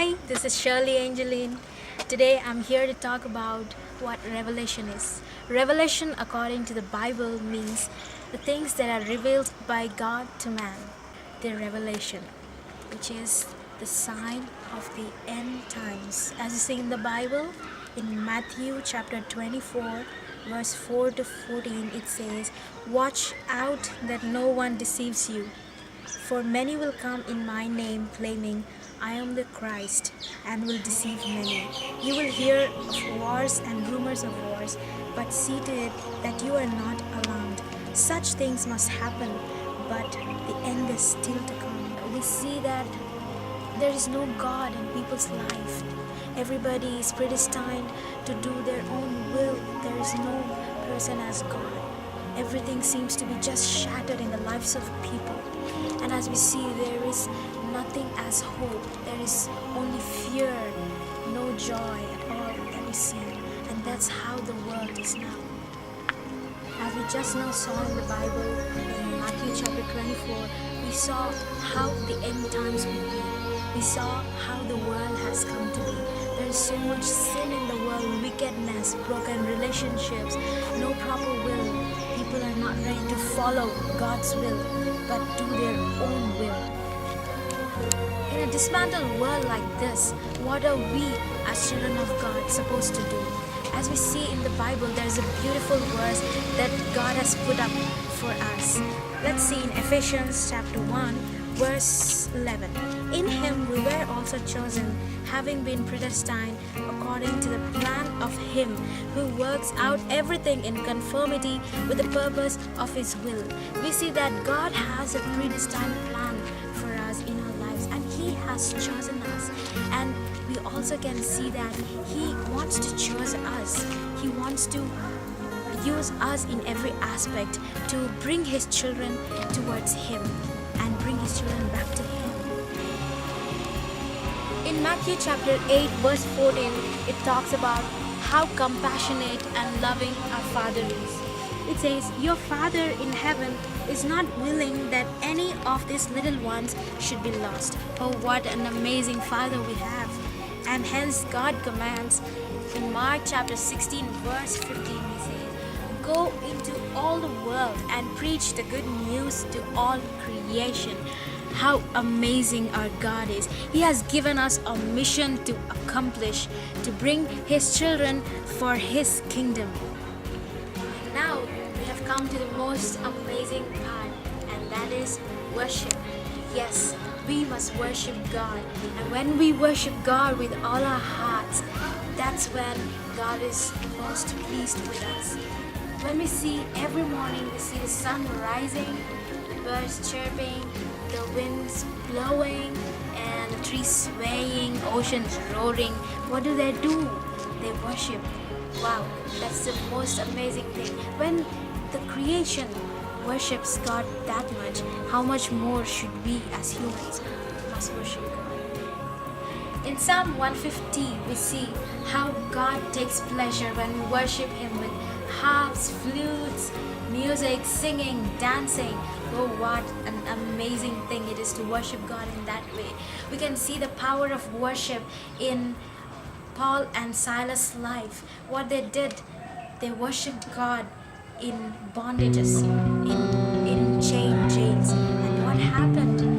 Hi, this is Shirley Angeline. Today I'm here to talk about what revelation is. Revelation, according to the Bible, means the things that are revealed by God to man. The revelation, which is the sign of the end times. As you see in the Bible, in Matthew chapter 24, verse 4 to 14, it says, "Watch out that no one deceives you. For many will come in my name, claiming, 'I am the Christ,' and will deceive many. You will hear of wars and rumors of wars, but see to it that you are not alarmed. Such things must happen, but the end is still to come." We see that there is no God in people's life. Everybody is predestined to do their own will. There is no person as God. Everything seems to be just shattered in the lives of people. And as we see, there is nothing as hope. There is only fear, no joy at all that we see. And that's how the world is now. As we just now saw in the Bible, in Matthew chapter 24, we saw how the end times will be. We saw how the world has come to be. There is so much sin in the world, wickedness, broken relationships, no proper will. People are not ready to follow God's will, but do their own will. In a dismantled world like this, what are we as children of God supposed to do? As we see in the Bible, there is a beautiful verse that God has put up for us. Let's see in Ephesians chapter 1, verse 11. "In him we were also chosen, having been predestined according to the plan of him who works out everything in conformity with the purpose of his will." We see that God has a predestined plan for us in our lives, and he has chosen us. And we also can see that he wants to choose us. He wants to use us in every aspect to bring his children towards him and bring his children back to him. In Matthew chapter 8, verse 14, it talks about how compassionate and loving our Father is. It says, "Your Father in heaven is not willing that any of these little ones should be lost." Oh, what an amazing Father we have. And hence God commands in Mark chapter 16, verse 15, he says, "Go into all the world and preach the good news to all creation." How amazing our God is. He has given us a mission to accomplish, to bring his children for his kingdom. Now we have come to the most amazing part, and that is worship. Yes, we must worship God. And when we worship God with all our hearts, that's when God is most pleased with us. When we see every morning, we see the sun rising, the birds chirping, the winds blowing, and the trees swaying, oceans roaring. What do? They worship. Wow, that's the most amazing thing. When the creation worships God that much, how much more should we as humans must worship God? In Psalm 150, we see how God takes pleasure when we worship him with harps, flutes, music, singing, dancing. Oh, what an amazing thing it is to worship God in that way. We can see the power of worship in Paul and Silas' life. What they did, they worshiped God in bondages, in chains. And what happened?